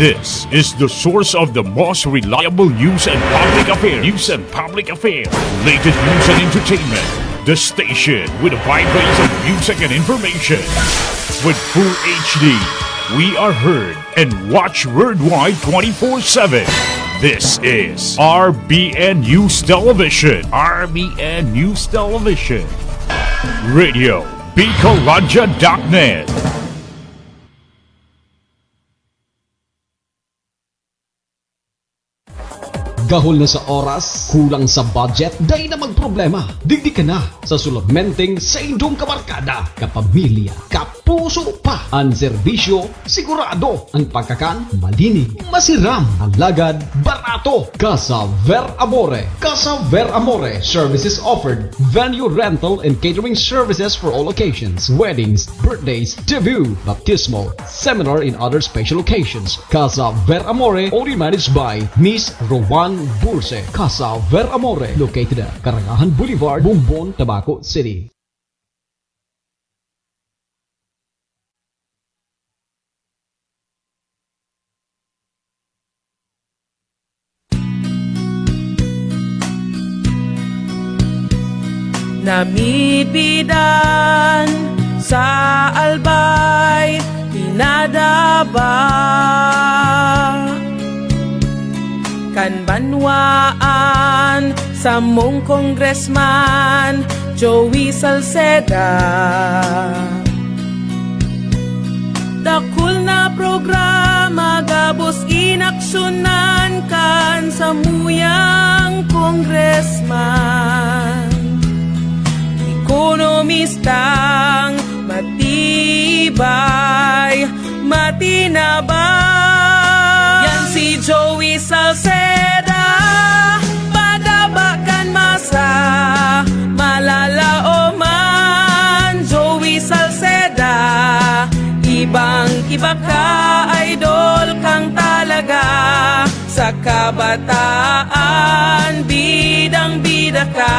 This is the source of the most reliable news and public affairs. Latest news and entertainment. The station with a wide range of music and information. With full HD, we are heard and watched worldwide 24/7. This is RBN News Television. RBN News Television. Radio Bicolanja.net. Gahol na sa oras, kulang sa budget, day na magproblema. Digdi ka na sa sulodmenteng sa indong kabarkada, kapamilya, kapuso pa. Ang serbisyo, sigurado. Ang pagkakan, malinig, masiram. Ang lagad, barato. Casa Ver Amore. Casa Ver Amore. Services offered. Venue rental and catering services for all occasions. Weddings, birthdays, debut, baptismal, seminar and other special occasions. Casa Ver Amore, only managed by Miss Rowan Burse. Casa Ver Amore, located at Karangahan Boulevard, Bumbon, Tabaco City. Namibidan sa albay, tinadaba kan banwaan sa mong congressman Joey Salceda. Dakul na programa gabos inaksyonan kan sa muyang congressman. Ekonomistang matibay, matinabay. Yan si Joey Salceda, padabakan masa, malalao man. Joey Salceda, ibang-iba ka, idol kang talaga. Sa kabataan, bidang-bida ka.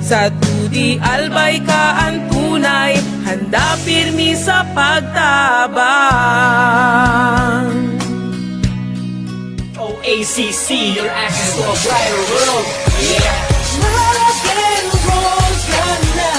Sa tudi albay ka ang tunay, handa pirmi sa pagtabang. OACC, your access to a brighter world. Yeah. Rock and roll ka na.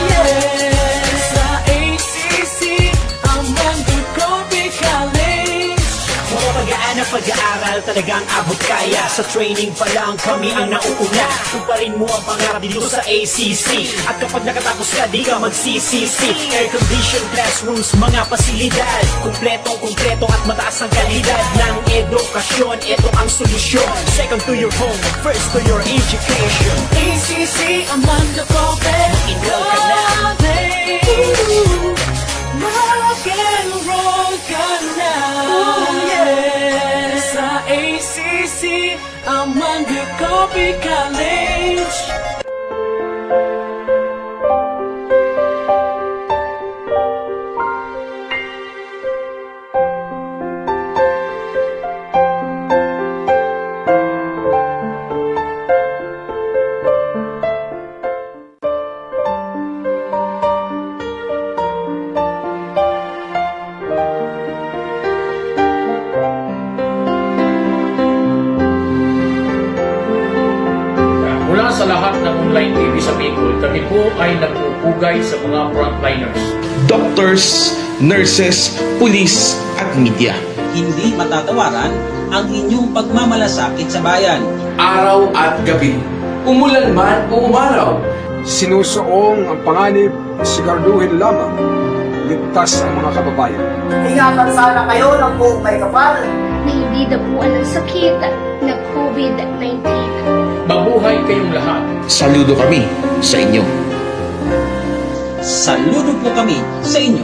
Yes. Sa ACC, ang Mandurcopi College. Mga pag-aan na pag-aaral talagang abot kaya. Sa training pa lang kami ang nauuna. Tuparin mo ang pangarap dito sa ACC. At kapag nakatapos ka, di ka mag-CCC. Air-conditioned classrooms, mga pasilidad. Kumpletong-kumpleto at mataas ang kalidad ng edukasyon. Ito ang solusyon. Second to your home, first to your education. ACC, ang Mandurcopi Enroll ka na. Rock and roll ka na. Yes. Sa ACC, ang Mandurcopi College. Mula sa lahat ng online TV sa Bicol, kami po ay nagpupugay sa mga frontliners. Doctors, nurses, pulis at media. Hindi matatawaran ang inyong pagmamalasakit sa bayan. Araw at gabi, umulan man o umaraw. Sinusuong ang panganib, siguraduhin lamang, ligtas ang mga kababayan. Ingatan sana kayo ng buong may kapal. Na hindi dapuan ng sakit na COVID-19. Mabuhay kayong lahat. Saludo kami sa inyo. Saludo po kami sa inyo.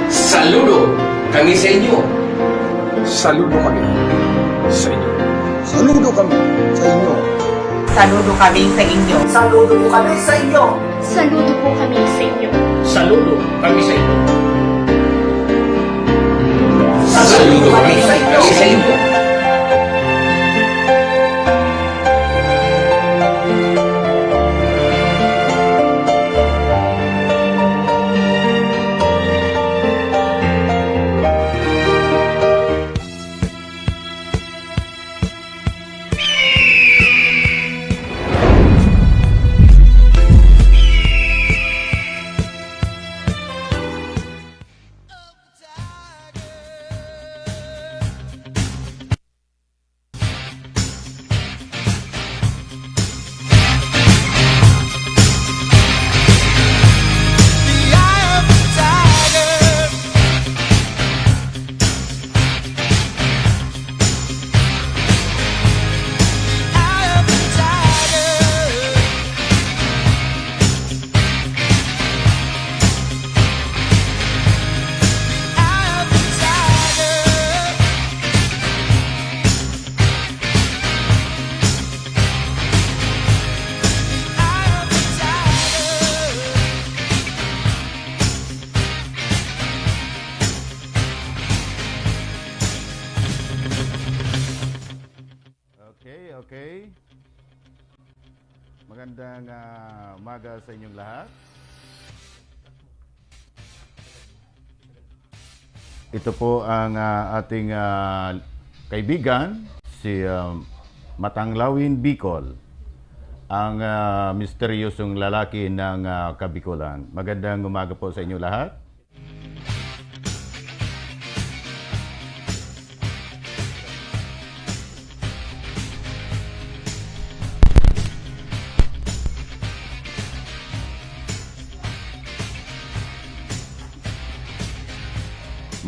Saludo kami sa inyo. Saludo kami sa inyo. Saludo kami sa inyo. Saludo kami sa inyo. Saludo po kami sa inyo. Saludo po kami sa inyo. Saludo kami sa inyo. Saludo kami sa inyo. Magandang umaga sa inyong lahat. Ito po ang ating kaibigan, si Matanglawin Bicol, ang misteryosong lalaki ng Kabikulan. Magandang umaga po sa inyong lahat.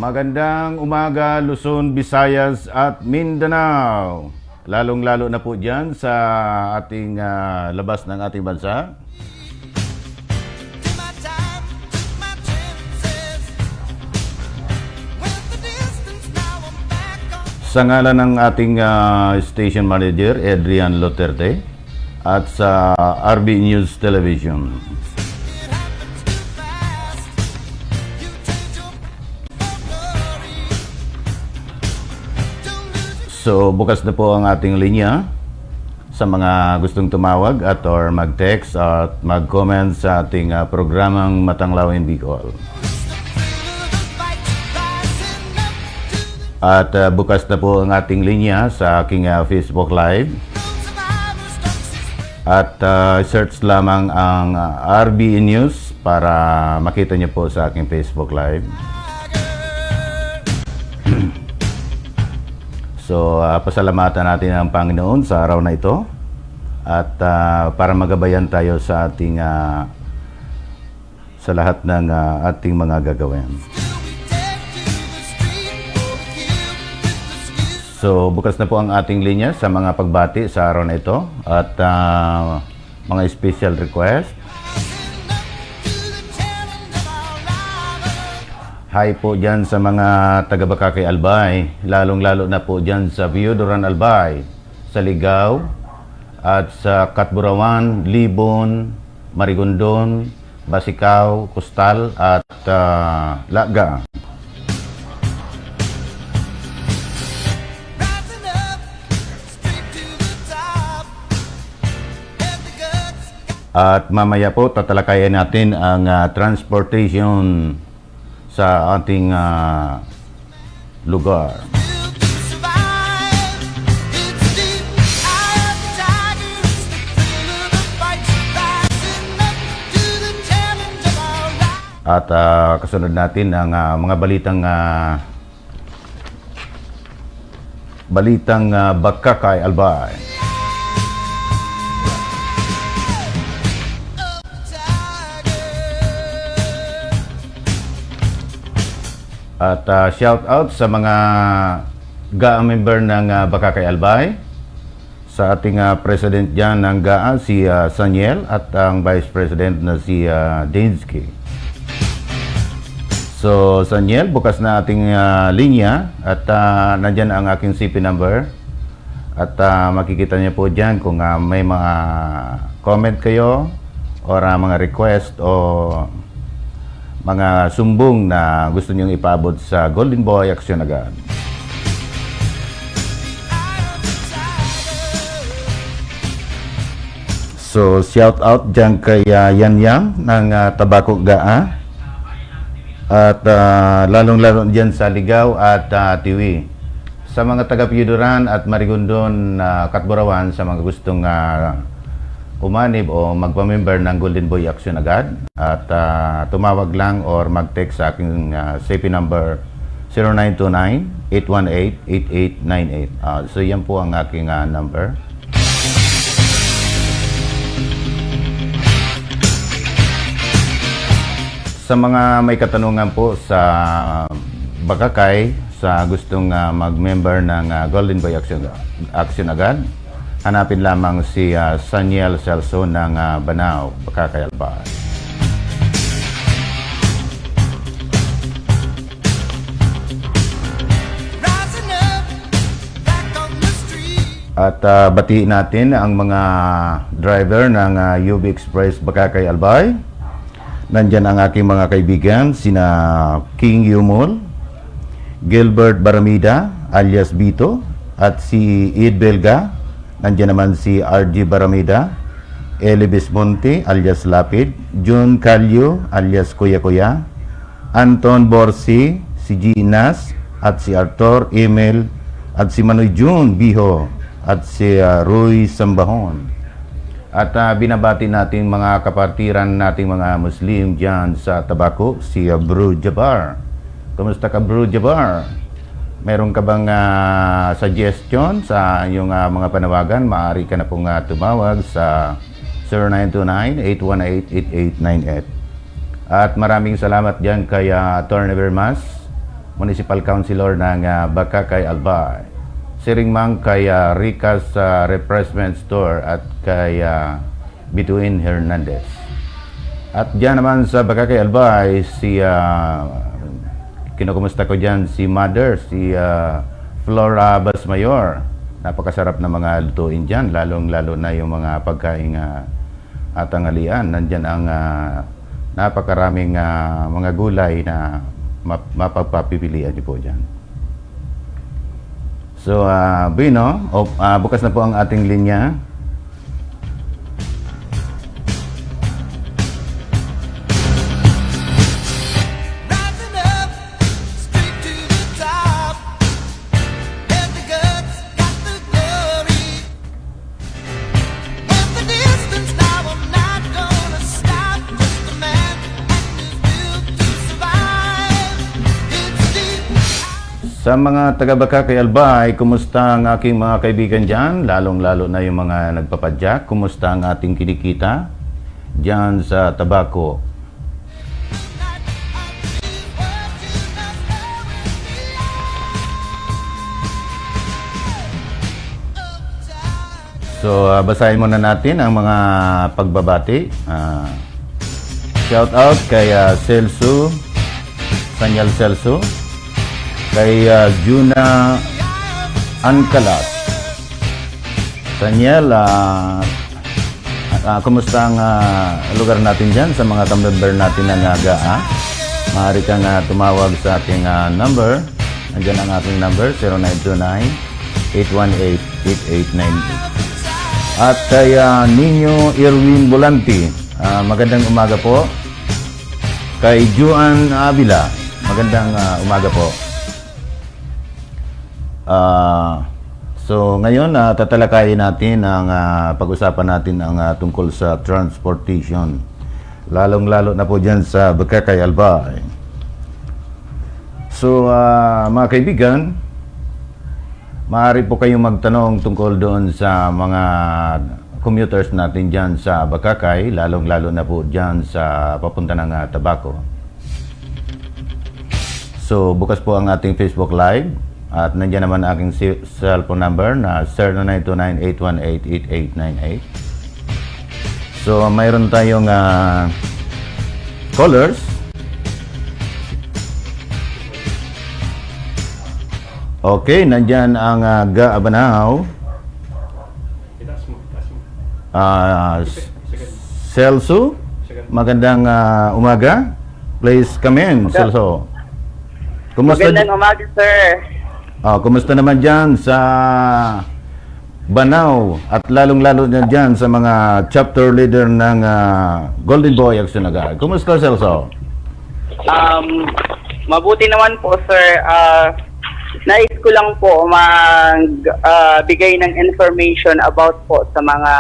Magandang umaga Luzon, Visayas at Mindanao. Lalong-lalo na po dyan sa ating labas ng ating bansa. Sa ngalan ng ating station manager, Adrian Loterte, at sa RB News Television. So, bukas na po ang ating linya sa mga gustong tumawag at or mag-text at mag-comment sa ating programang Matanglawin Bicol. At bukas na po ang ating linya sa aking Facebook Live. At search lamang ang RB News para makita niyo po sa aking Facebook Live. So, pasalamatan natin ang Panginoon sa araw na ito at para magabayan tayo sa ating sa lahat ng ating mga gagawin. So, bukas na po ang ating linya sa mga pagbati sa araw na ito at mga special request. Hi po dyan sa mga taga-Bakakay Albay, lalong-lalo na po dyan sa Biyudoran Albay, sa Ligao, at sa Katburawan, Libon, Marigondon, Basikaw, Kustal, at Laga. At mamaya po tatalakayan natin ang transportation sa ating lugar. At kasunod natin ang mga balitang Bakakay Albay. At shout out sa mga GAA member ng Bakakay Albay, sa ating president dyan ng GAA, si Saniel, at ang vice president na si Dinsky. So, Saniel, bukas na ating linya at nandyan ang aking CP number. At makikita niyo po dyan kung may mga comment kayo or mga request o mga sumbong na gusto niyong ipaabot sa Golden Boy Action agad. So, shout out dyan kay Yan Yang ng Tabako GAA at lalong-lalo dyan sa Ligao at Tiwi. Sa mga taga-Piyuduran at Marigondon, Katburawan, sa mga gustong umanib o magpa-member ng Golden Boy Action agad at tumawag lang or mag-text sa aking CP number 0929-818-8898. So yan po ang aking number. Sa mga may katanungan po sa Bakakay, sa gustong mag-member ng Golden Boy Action agad, hanapin lamang si Saniel Celso ng Banao, Bakakay Albay. At batiin natin ang mga driver ng UB Express Bakakay Albay. Nandyan ang aking mga kaibigan, sina King Yumol, Gilbert Baramida alias Bito, at si Id Belga. Nandiyan naman si RG Baramida, Eli Bismonte alias Lapid, June Calyo alias Kuya Kuya, Anton Borsi, si Ginas, at si Arthur Emil, at si Manoy June Biho, at si Roy Sambahon. At binabati natin mga kapartiran nating mga Muslim dyan sa Tabaco, si Bro Jabar. Kumusta ka, Bro Jabar? Meron ka bang suggestion sa iyong mga panawagan? Maaari ka na pong tumawag sa 0929-818-8898. At maraming salamat dyan kay Atty. Vermas, Municipal Councilor ng Bakakay, Albay. Siringmang kay Ricas Refreshment Store at kay Bituin Hernandez. At dyan naman sa Bakakay, Albay, si kinukumusta ko dyan si Mother, si Flora Basmayor. Napakasarap na mga lutuin dyan, lalong-lalo na yung mga pagkain tanghalian. Nandyan ang napakaraming mga gulay na mapagpapipilian niyo po dyan. So, Bino, bukas na po ang ating linya. Sa mga taga-Bakakay, Albay, kumusta ang aking mga kaibigan dyan? Lalong-lalo na yung mga nagpapadyak. Kumusta ang ating kinikita dyan sa Tabaco? So, basahin muna natin ang mga pagbabati. Shout out kay Celso, Sanyal Celso, kay Juna Ancalas. Daniel, kumusta ang lugar natin dyan sa mga member natin ng GAA? Maaari kang tumawag sa ating number. Nandiyan ang ating number, 0929-818-8898. At kay Nino Irwin Bolanti, magandang umaga po. Kay Juan Avila, magandang umaga po. So ngayon tatalakayin natin ang pag-usapan natin ang tungkol sa transportation, lalong-lalo na po dyan sa Bakakay, Albay. So mga kaibigan, maaari po kayong magtanong tungkol doon sa mga commuters natin dyan sa Bakakay, lalong-lalo na po dyan sa papunta ng Tabaco. So bukas po ang ating Facebook Live. At nandiyan naman aking cellphone number na 0929-818-8898. So, mayroon tayong callers. Okay, nandiyan ang Ga Abanaw. Celso, magandang umaga. Please come in, Celso. Magandang umaga, sir. Kumusta naman dyan sa Banao at lalong-lalo na dyan sa mga chapter leader ng Golden Boy Action Agad? Kumusta, Celso? Mabuti naman po, sir. Nais ko lang po bigay ng information about po sa mga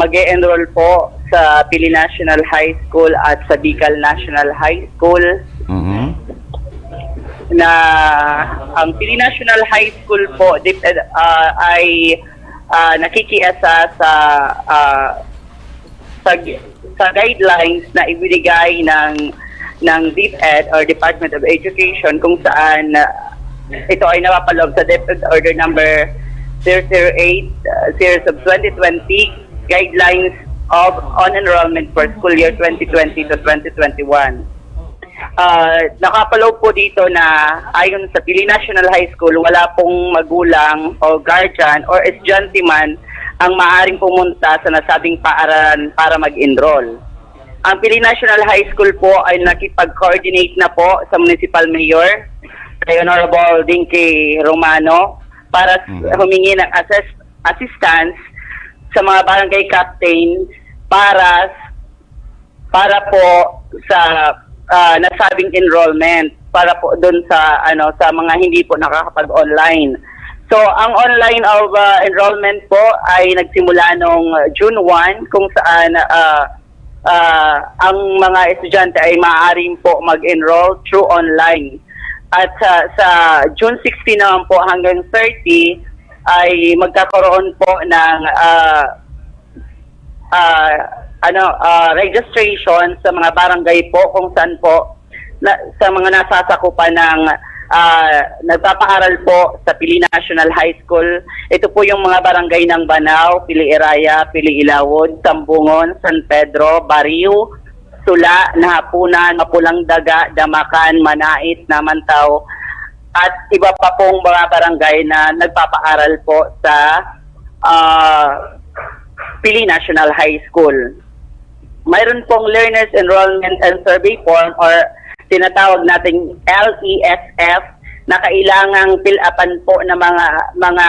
mag-e-enroll po sa Pili National High School at sa Bicol National High School. Na ang Pili National High School po ay nakikiasa sa guidelines na ibinigay ng DepEd or Department of Education, kung saan ito ay napapaloob sa DepEd Order number 008 series of 2020, guidelines on enrollment for school year 2020 to 2021. Nakapaloob po dito na ayon sa Pili National High School, wala pong magulang o guardian or estudyante man ang maaaring pumunta sa nasabing paaralan para mag-enroll. Ang Pili National High School po ay nakipag-coordinate na po sa Municipal Mayor, kay Honorable Dinky Romano, para humingi ng assistance sa mga barangay captain para po sa nasabing enrollment, para po doon sa sa mga hindi po nakakapag-online. So ang online of enrollment po ay nagsimula nung June 1, kung saan ang mga estudyante ay maaaring po mag-enroll through online. At sa June 16 naman po hanggang 30 ay magkakaroon po ng registration sa mga barangay po, kung saan po sa mga nasasakupan ng nagpapaaral po sa Pili National High School. Ito po yung mga barangay ng Banao, Pili Iraya, Pili Ilawod, Sambungon, San Pedro, Bariu, Sula, Nahapunan, Mapulang Daga, Damakan, Manait, Namantaw, at iba pa pong mga barangay na nagpapaaral po sa Pili National High School. Mayroon pong Learners Enrollment and Survey Form or tinatawag nating LESF na kailangang fill-upan po ng mga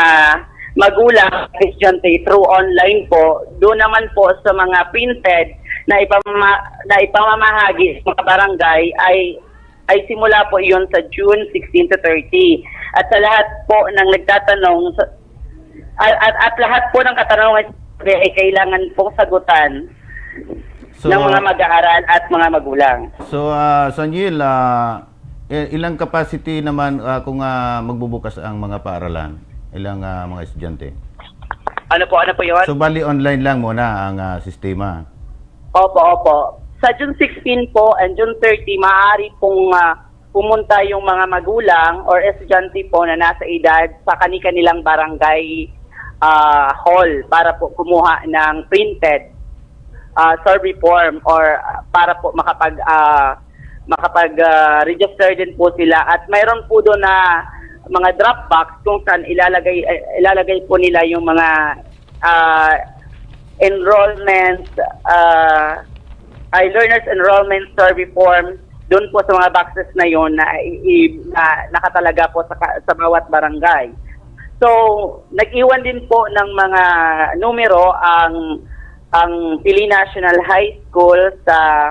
magulang, estudyante through online po. Doon naman po sa mga printed na ipamamahagi sa mga barangay ay simula po iyon sa June 16 to 30. At sa lahat po ng nagtatanong at lahat po ng katanungan ay kailangan pong sagutan ng mga mag-aaral at mga magulang. So, Sanyil, ilang capacity naman kung magbubukas ang mga paaralan? Ilang mga estudyante? Ano po yun? So, bali online lang muna ang sistema? Opo. Sa June 16 po and June 30, maaari pong pumunta yung mga magulang or estudyante po na nasa edad sa kanilang barangay hall para po kumuha ng printed survey form or para po makapag-register din po sila. At mayroon po doon na mga drop box kung saan ilalagay po nila yung mga enrollment learners enrollment survey form doon po sa mga boxes na yon na nakatalaga po sa bawat barangay. So, nag-iwan din po ng mga numero ang Pili National High School sa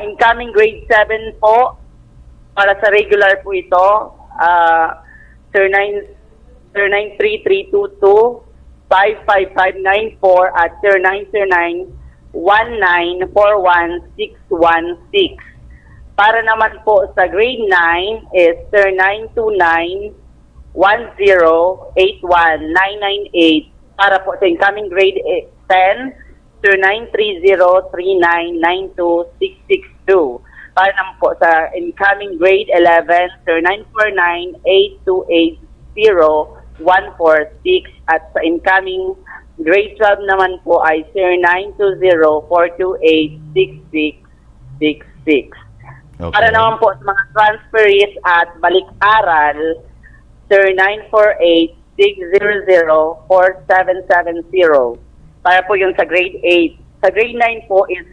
incoming grade 7 po. Para sa regular po ito, 093322 55594 at 0909-1941616. Para naman po sa grade 9 is 0929-1081998. Para po sa incoming grade 10, 0930-3992-662. Para naman po sa incoming grade 11, 0949-828-0146. At sa incoming grade 12 naman po ay 0920-428-6666. Okay. Para naman po sa mga transferees at balik-aral, 0948-600-4770. Para po yung sa grade 8. Sa grade 9 po is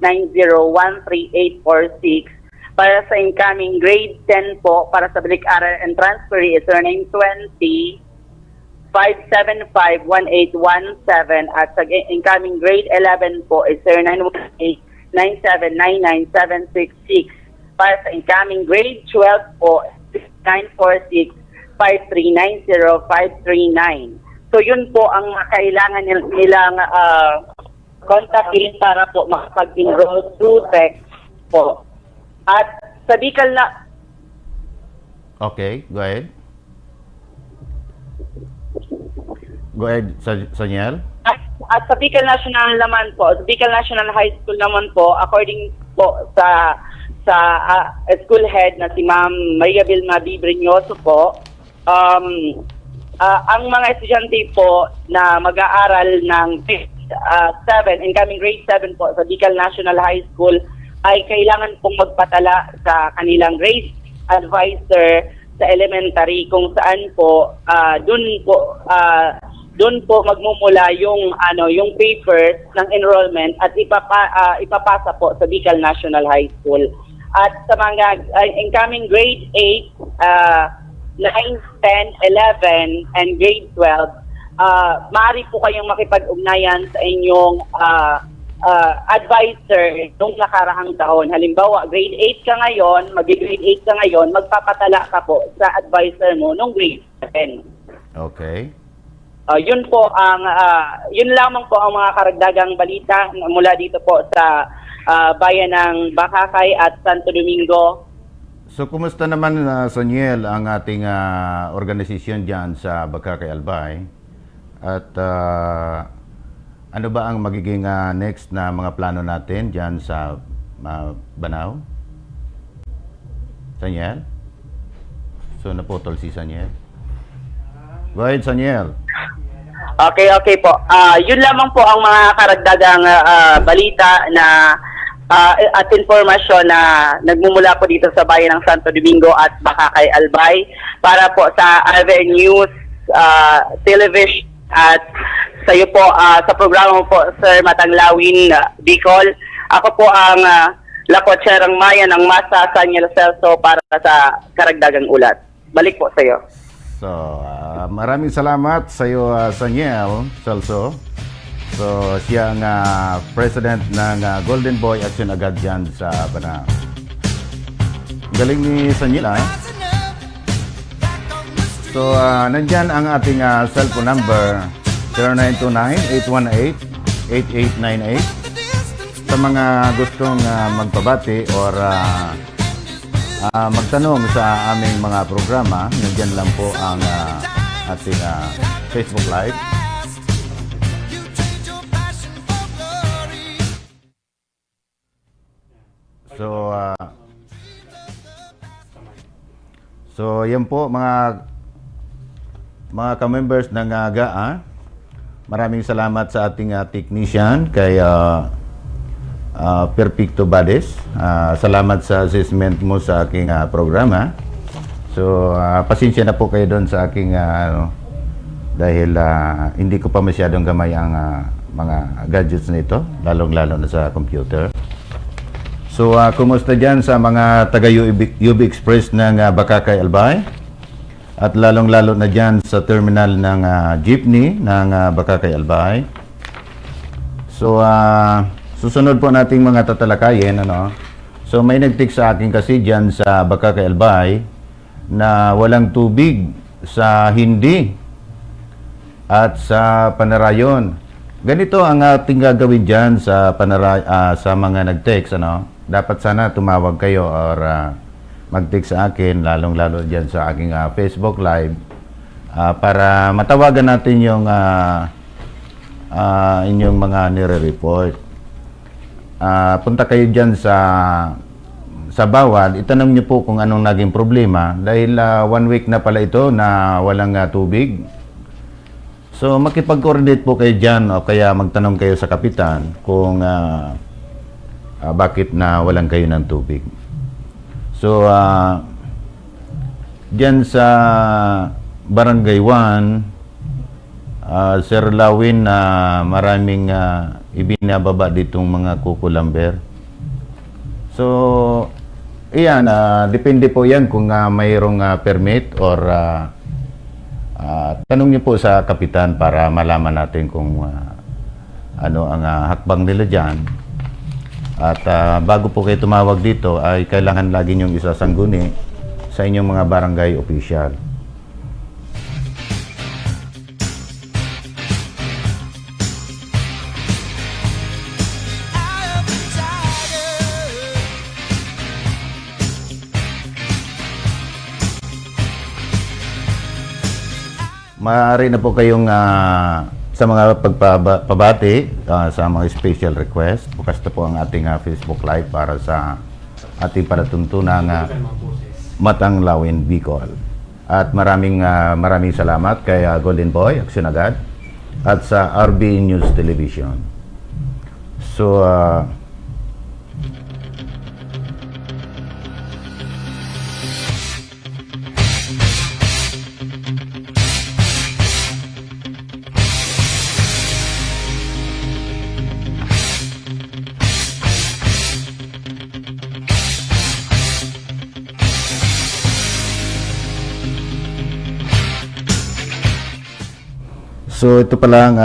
0998-90-13846. Para sa incoming grade 10 po, para sa balik-aral and transferee is 0920-575-1817. At sa incoming grade 11 po is 0918-9799-766. Para sa incoming grade 12 po, 946-5390-539. So yun po ang kailangan nilang kontakin para po makapag-enroll through text po. At sa Bicol na... Okay, go ahead. Go ahead, Sanyel. At sa Bicol National naman po, sa Bicol National High School naman po, according po sa school head na si Ma'am Maria Vilma Bibrinyoso po, ang mga estudyante po na mag-aaral ng incoming grade 7 po sa Bicol National High School ay kailangan pong magpatala sa kanilang grade advisor sa elementary, kung saan po doon po magmumula yung papers ng enrollment at ipapasa po sa Bicol National High School. At sa mga incoming grade 8, 9, 10, 11, and grade 12 maaari po kayong makipag-ugnayan sa inyong advisor nung nakaraang taon. Halimbawa, grade 8 ka ngayon, mag-grade 8 ka ngayon, magpapatala ka po sa advisor mo nung grade 7. Okay. Yun lamang po ang mga karagdagang balita mula dito po sa bayan ng Bakakay at Santo Domingo. So, kumusta naman, Soniel, ang ating organisasyon dyan sa Bakakay Albay? At ano ba ang magiging next na mga plano natin dyan sa Banao? Saniel? So, naputol si Saniel. Go ahead, Saniel. Okay po. Yun lamang po ang mga karagdagang balita na at informasyon na nagmumula po dito sa bayan ng Santo Domingo at Bakakay Albay para po sa other news, television at sa iyo po sa programa po Sir Matanglawin Bicol. Ako po ang Lakotserang Maya ng Masa Saniel Celso para sa karagdagang ulat. Balik po sa iyo. So, maraming salamat sa iyo, Saniel Celso. So, siya ang president ng Golden Boy Action Agad dyan sa Banao. Galing ni Saniel, So, nandyan ang ating cellphone number 0929-818-8898 sa mga gustong magpabati or magtanong sa aming mga programa. Nandyan lang po ang ating Facebook Live. So, yan po mga ka-members ng GAA. Maraming salamat sa ating technician kay Perfecto Bades. Salamat sa assessment mo sa aking programa. So, pasensya na po kayo doon sa aking dahil hindi ko pa masyadong gamay ang mga gadgets na ito, lalong-lalo na sa computer. So, kumusta dyan sa mga taga-UB Express ng Bakakay Albay? At lalong-lalo na dyan sa terminal ng jeepney ng Bakakay Albay. So, susunod po nating mga tatalakayin. So, may nag-text sa akin kasi dyan sa Bakakay Albay na walang tubig sa Hindi at sa Panarayon. Ganito ang ating gagawin dyan sa mga nag-text. Dapat sana tumawag kayo or mag-text sa akin, lalong-lalo dyan sa aking Facebook Live para matawagan natin yung inyong mga nire-report. Punta kayo dyan sa bawat, itanong nyo po kung anong naging problema dahil 1 week na pala ito na walang tubig. So makipag-coordinate po kayo dyan o kaya magtanong kayo sa kapitan kung bakit na walang kayo ng tubig. So, dyan sa Barangay 1, Sir Lawin, maraming ibinababa ditong mga kukulamber. So, iyan, depende po yan kung mayroong permit or tanong niyo po sa kapitan para malaman natin kung ano ang hakbang nila dyan. At bago po kayo tumawag dito ay kailangan lagi niyong isasangguni sa inyong mga barangay official. Maaari na po kayong sa mga pagpabati, sa mga special request. Bukas na po ang ating Facebook Live para sa ating palatuntunang Matanglawin Bicol. At maraming salamat kay Golden Boy Action Agad at sa RB News Television. So, So ito pa lang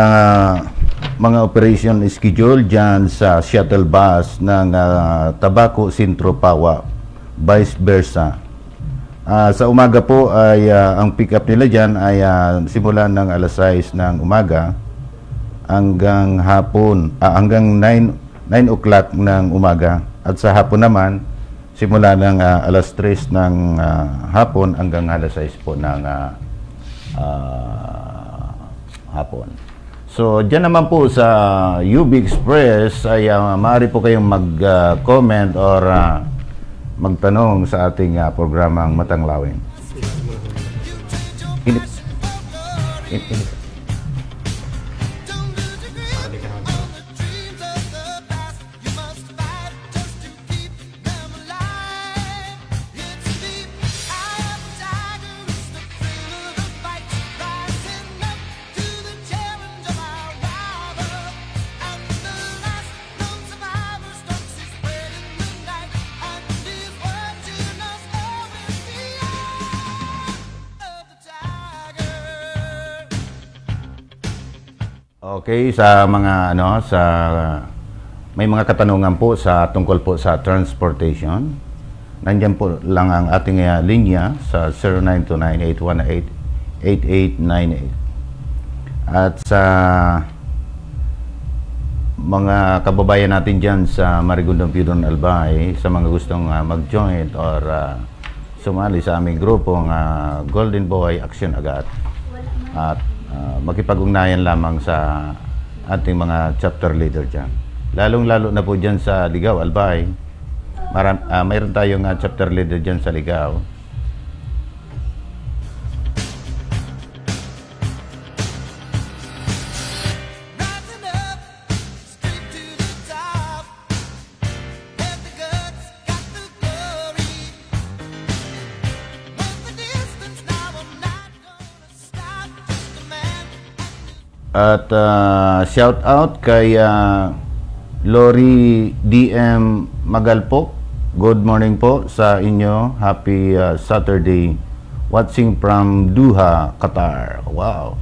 mga operation schedule dyan sa shuttle bus ng Tabaco Sentro Pawa, vice versa. Sa umaga po ay ang pick up nila dyan ay simulan ng alas 6 ng umaga hanggang hapon, hanggang 9 o'clock ng umaga. At sa hapon naman, simula ng alas 3 ng hapon hanggang alas 6 po ng hapon. So, dyan naman po sa UB Express ay maaari po kayong mag-comment or magtanong sa ating programang Matang Lawin. Init. Okay, sa mga may mga katanungan po tungkol po sa transportation. Nandiyan po lang ang ating linya sa 0929-818-8898. At sa mga kababayan natin dyan sa Marigondang Pidon Albay, sa mga gustong mag-join or sumali sa aming grupong Golden Boy Action Agad, at makipag-ugnayan lamang sa ating mga chapter leader dyan. Lalong-lalo na po dyan sa Ligaw, Albay. Mayroon tayong chapter leader dyan sa Ligaw. At shout out kay Lori DM Magalpok. Good morning po sa inyo. Happy Saturday. Watching from Doha, Qatar. Wow.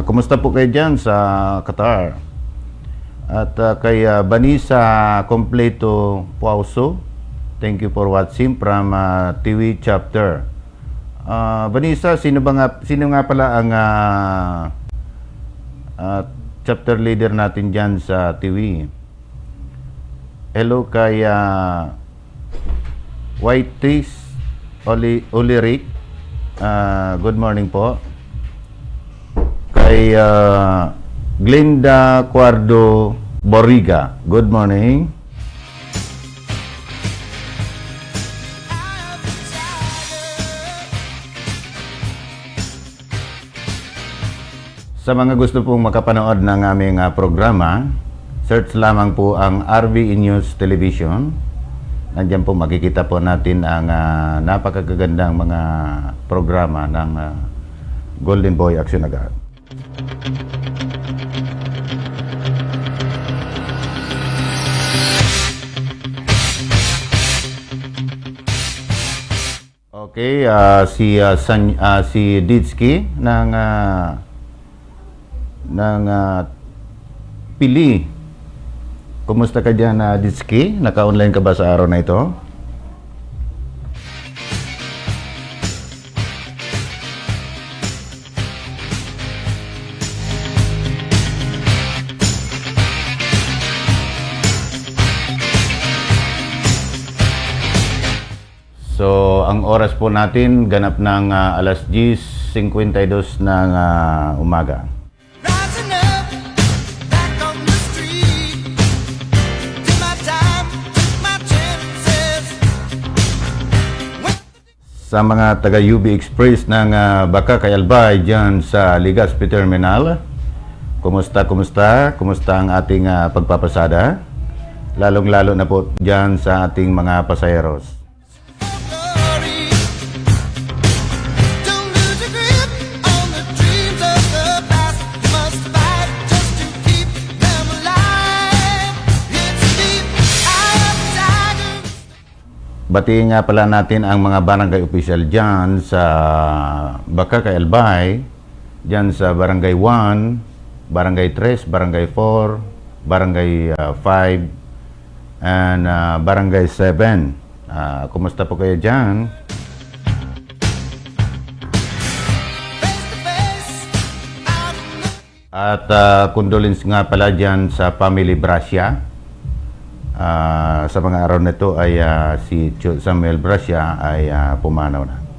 Kumusta po kayo dyan sa Qatar? At kay Vanessa Completo Puauso. Thank you for watching from TV chapter. Vanessa, sino nga pala ang chapter leader natin dyan sa TV? Hello kay Whiteys Olirik. Good morning po. Kay Glenda Cuardo Boriga. Good morning. Sa mga gusto pong makapanood ng aming programa, search lamang po ang RV News Television. Nandiyan po makikita po natin ang napakagandang mga programa ng Golden Boy Action Agad. Okay, si Ditsky ng Pili. Kumusta ka dyan, Ditsky? Naka-online ka ba sa araw na ito? So, ang oras po natin ganap ng alas 10:52 ng umaga. Sa mga taga-UB Express ng Baka kay Albay dyan sa Legazpi Terminal, kumusta ang ating pagpapasada? Lalong-lalo na po dyan sa ating mga pasayeros. Batiin nga pala natin ang mga barangay official dyan sa Baka kay Albay dyan sa Barangay 1, Barangay 3, Barangay 4, Barangay 5, and Barangay 7. Kumusta po kayo dyan? At condolence nga pala dyan sa family Brasya. Sa mga araw na ito ay si Samuel Brasya ay pumanaw na.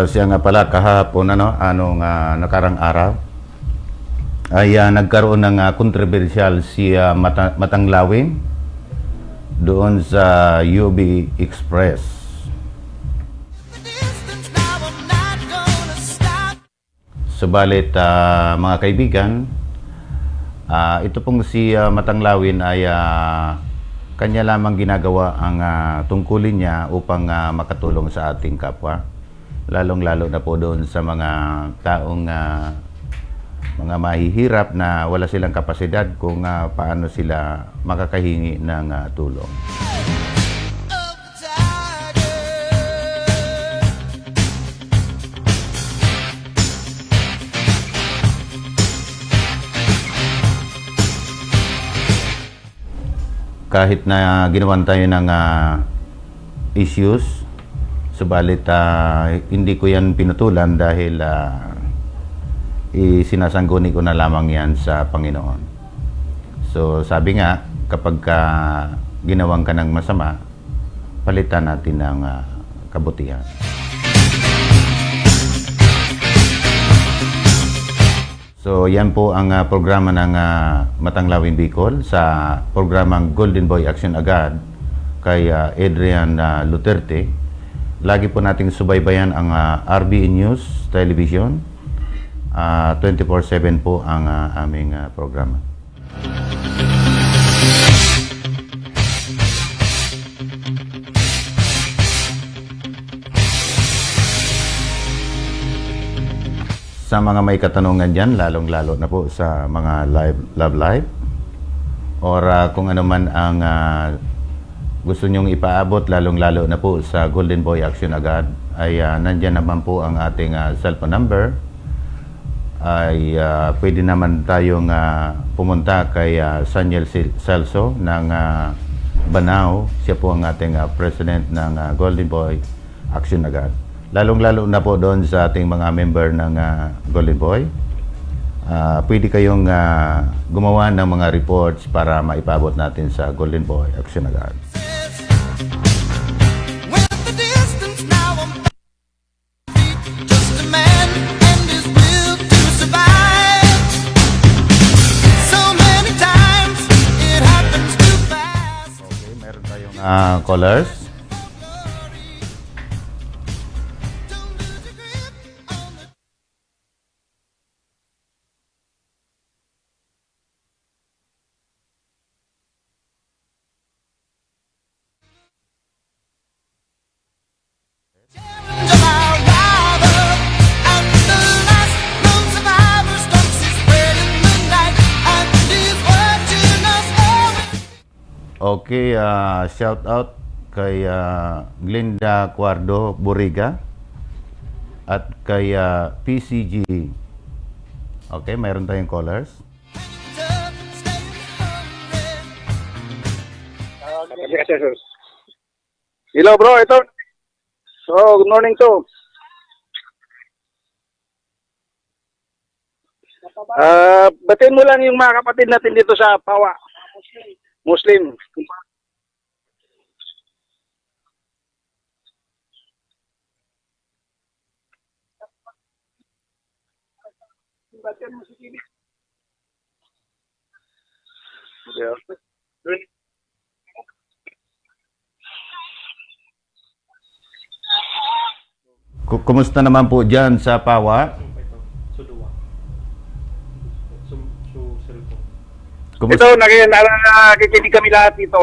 Siya nga pala kahapon nakarang araw ay nagkaroon ng controversial si Matanglawin doon sa UB Express. Subalit mga kaibigan, ito pong si Matanglawin ay kanya lamang ginagawa ang tungkulin niya upang makatulong sa ating kapwa. Lalong-lalo na po doon sa mga taong mga mahihirap na wala silang kapasidad kung paano sila makakahingi ng tulong. Kahit na ginawan tayo ng issues, subalit hindi ko yan pinutulan dahil sinasangguni ko na lamang yan sa Panginoon. So sabi nga, kapag ginawang ka ng masama, palitan natin ng kabutihan. So yan po ang programa ng Matanglawin Bicol sa programang Golden Boy Action Agad kay Adrian Luterte. Lagi po nating subaybayan ang RBN News Television. 24/7 po ang aming programa. Sa mga may katanungan dyan, lalong-lalo na po sa mga love life or kung ano man ang gusto nyong ipaabot, lalong-lalo na po sa Golden Boy Action Agad, ay nandyan naman po ang ating cellphone number. Ay pwede naman tayong pumunta kay Saniel Celso ng Banao. Siya po ang ating president ng Golden Boy Action Agad. Lalong-lalo na po doon sa ating mga member ng Golden Boy. Pwede kayong gumawa ng mga reports para maipabot natin sa Golden Boy Action Agad. Callers. Okay, shout out kay Glenda Cuardo Buriga at kay PCG. Okay, mayroon tayong callers. Hello bro, ito. So, good morning to. Batiin mo lang yung mga kapatid natin dito sa Pawa. Muslim. Kumusta naman po dyan sa Pawa? Ito, nakikinig kami lahat dito.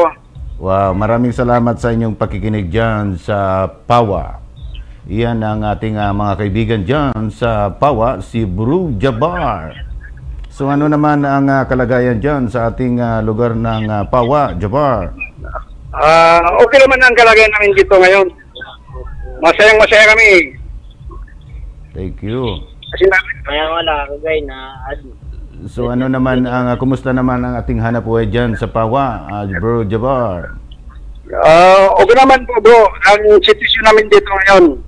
Wow, maraming salamat sa inyong pakikinig dyan sa PAWA. Iyan ang ating mga kaibigan dyan sa PAWA, si Bro Jabbar. So ano naman ang kalagayan dyan sa ating lugar ng PAWA, Jabbar? Okay naman ang kalagayan namin dito ngayon. Masayang-masaya kami. Thank you. Kasi namin, So ano naman kumusta naman ang ating hanap buhay dyan sa PAWA, Bro Jabbar? okay naman po bro, ang sitwasyon namin dito ngayon.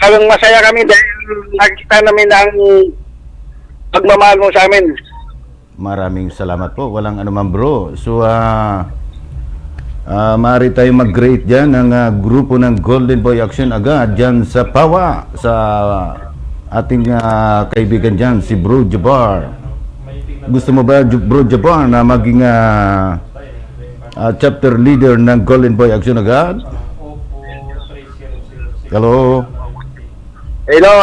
Talagang masaya kami dahil nakikita namin ang pagmamahal mo sa amin. Maraming salamat po, walang anuman bro. So maaari tayong mag-create dyan ng grupo ng Golden Boy Action agad dyan sa PAWA, sa ating kaibigan dyan, si Bro Jabbar. Gusto mo ba, Bro Jabbar, na maging chapter leader ng Golden Boy Action agad? Hello? Hello,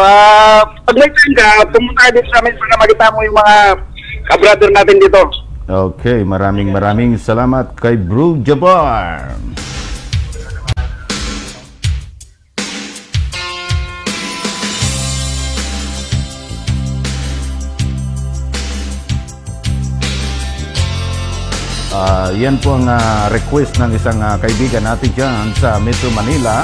pag may time ka, pumunta ka dito sa amin para makita mo yung mga kabrother natin dito. Okay, maraming salamat kay Bro Jabbar. Yan po ang request ng isang kaibigan natin dyan sa Metro Manila.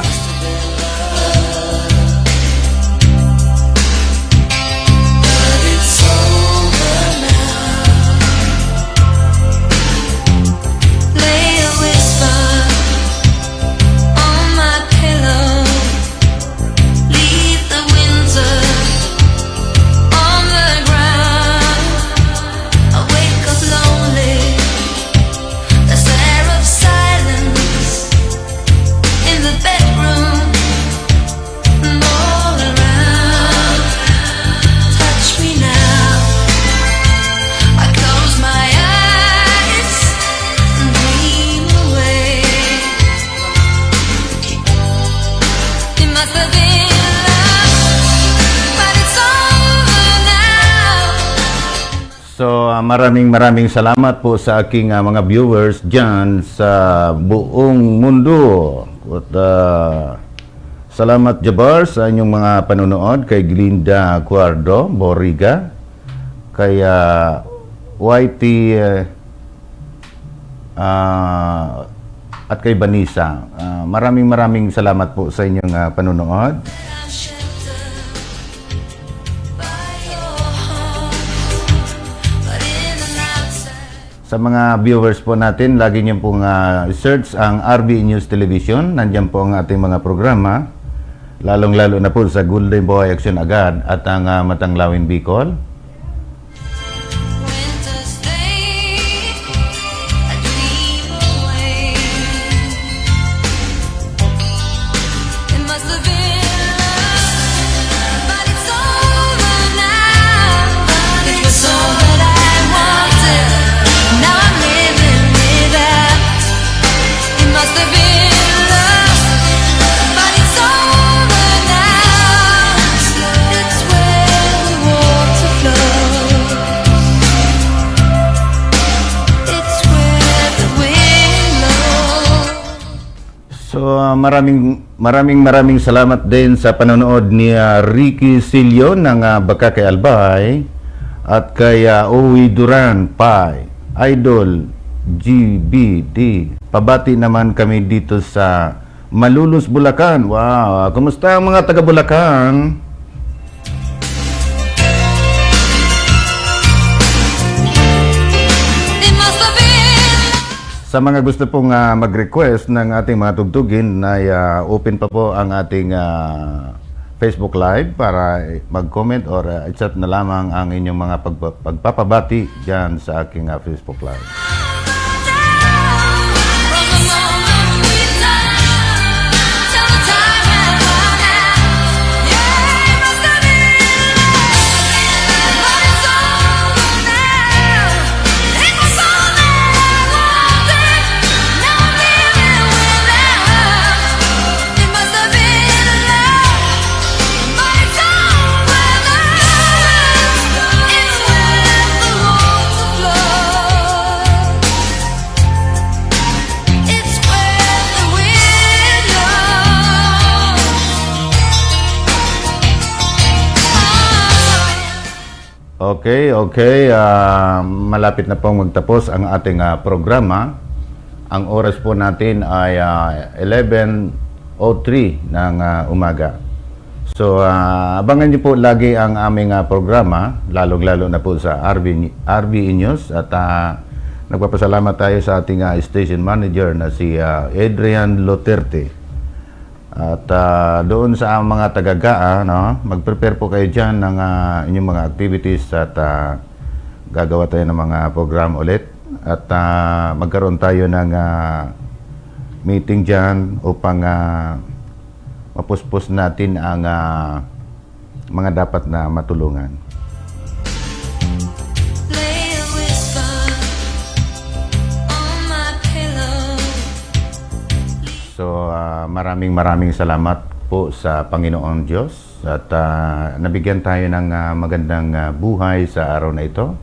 So maraming salamat po sa aking mga viewers dyan sa buong mundo. At salamat Jabbar sa inyong mga panonood, kay Glinda Cuardo Boriga, kay YT at kay Vanessa. Maraming salamat po sa inyong panonood. Sa mga viewers po natin, lagi niyo pong search ang RB News Television. Nandiyan po ang ating mga programa, lalong-lalo na po sa Golden Boy Action agad at ang Matang Lawin Bicol. So maraming salamat din sa panonood ni Ricky Silio ng Baka kay Albay at kay Owi Duran Pai, Idol GBD. Pabati naman kami dito sa Malulus, Bulacan. Wow, kumusta ang mga taga Bulacan? Sa mga gusto pong mag-request ng ating mga tugtugin, ay open pa po ang ating Facebook Live para mag-comment or i-chat na lamang ang inyong mga pagpapabati dyan sa aking Facebook Live. Okay. Malapit na pong magtapos ang ating programa. Ang oras po natin ay 11:03 ng umaga. So, abangan niyo po lagi ang aming programa, lalong-lalo na po sa RBE News. At nagpapasalamat tayo sa ating station manager na si Adrian Loterte. At doon sa mga taga-GAA, mag-prepare po kayo dyan ng inyong mga activities at gagawa tayo ng mga program ulit. At magkaroon tayo ng meeting dyan upang mapuspos natin ang mga dapat na matulungan. So, maraming salamat po sa Panginoon Diyos at nabigyan tayo ng magandang buhay sa araw na ito.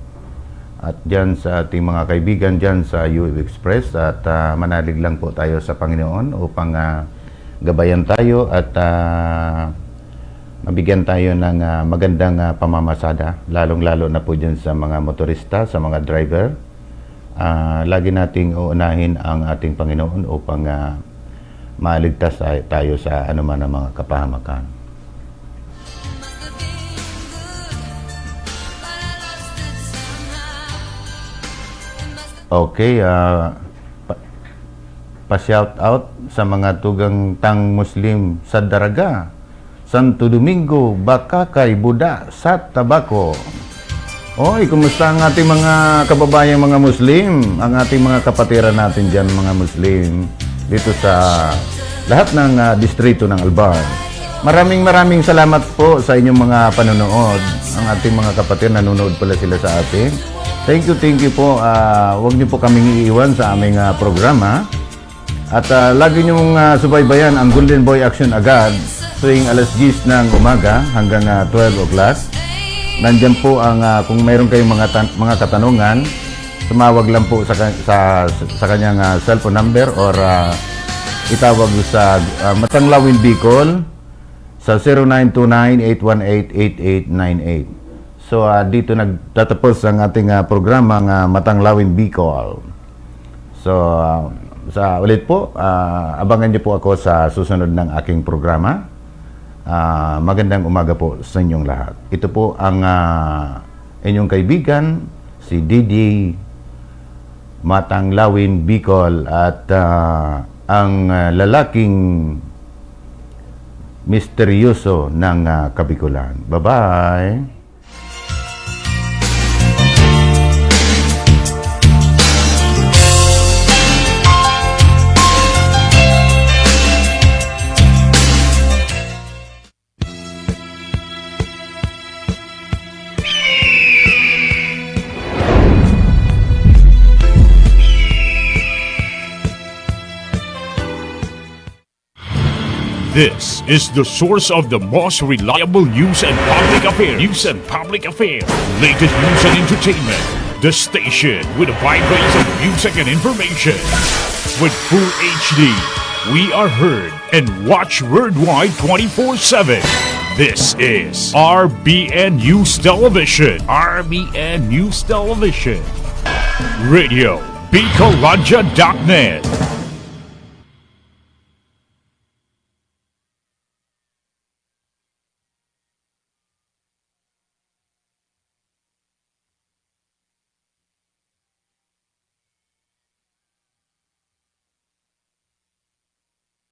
At dyan sa ating mga kaibigan dyan sa UF Express at manalig lang po tayo sa Panginoon upang gabayan tayo at mabigyan tayo ng magandang pamamasada, lalong-lalo na po dyan sa mga motorista, sa mga driver. Lagi nating uunahin ang ating Panginoon upang maligtas tayo sa anuman ng mga kapahamakan. Okay, pa-shout out sa mga tugang tang Muslim sa Daraga, Santo Domingo, Bakakay, Buda, sa Tabaco. Oy, kumusta ang ating mga kababayang mga Muslim, ang ating mga kapatiran natin dyan mga Muslim dito sa lahat ng distrito ng Albar. Maraming salamat po sa inyong mga panonood. Ang ating mga kapatid, nanonood pala sila sa atin. Thank you po. Huwag niyo po kaming iiwan sa aming programa. At lagi niyong subaybayan ang Golden Boy Action agad tuwing alas 10 ng umaga hanggang 12 o'clock. Nandyan po ang kung mayroon kayong mga katanungan, tumawag lang po sa kanyang cellphone number or itawag sa Matanglawin Bicol sa 0929-818-8898. So, dito nagtatapos ang ating programa ng Matanglawin Bicol. So, ulit po, abangan niyo po ako sa susunod ng aking programa. Magandang umaga po sa inyong lahat. Ito po ang inyong kaibigan, si Didi Matanglawin Bicol at ang lalaking misteryoso ng Kabikulan. Bye-bye! This is the source of the most reliable news and public affairs. Latest news and entertainment. The station with a wide range of music and information. With full HD, we are heard and watched worldwide 24/7. This is RBN News Television. RBN News Television. Radio, Bicolanja.net.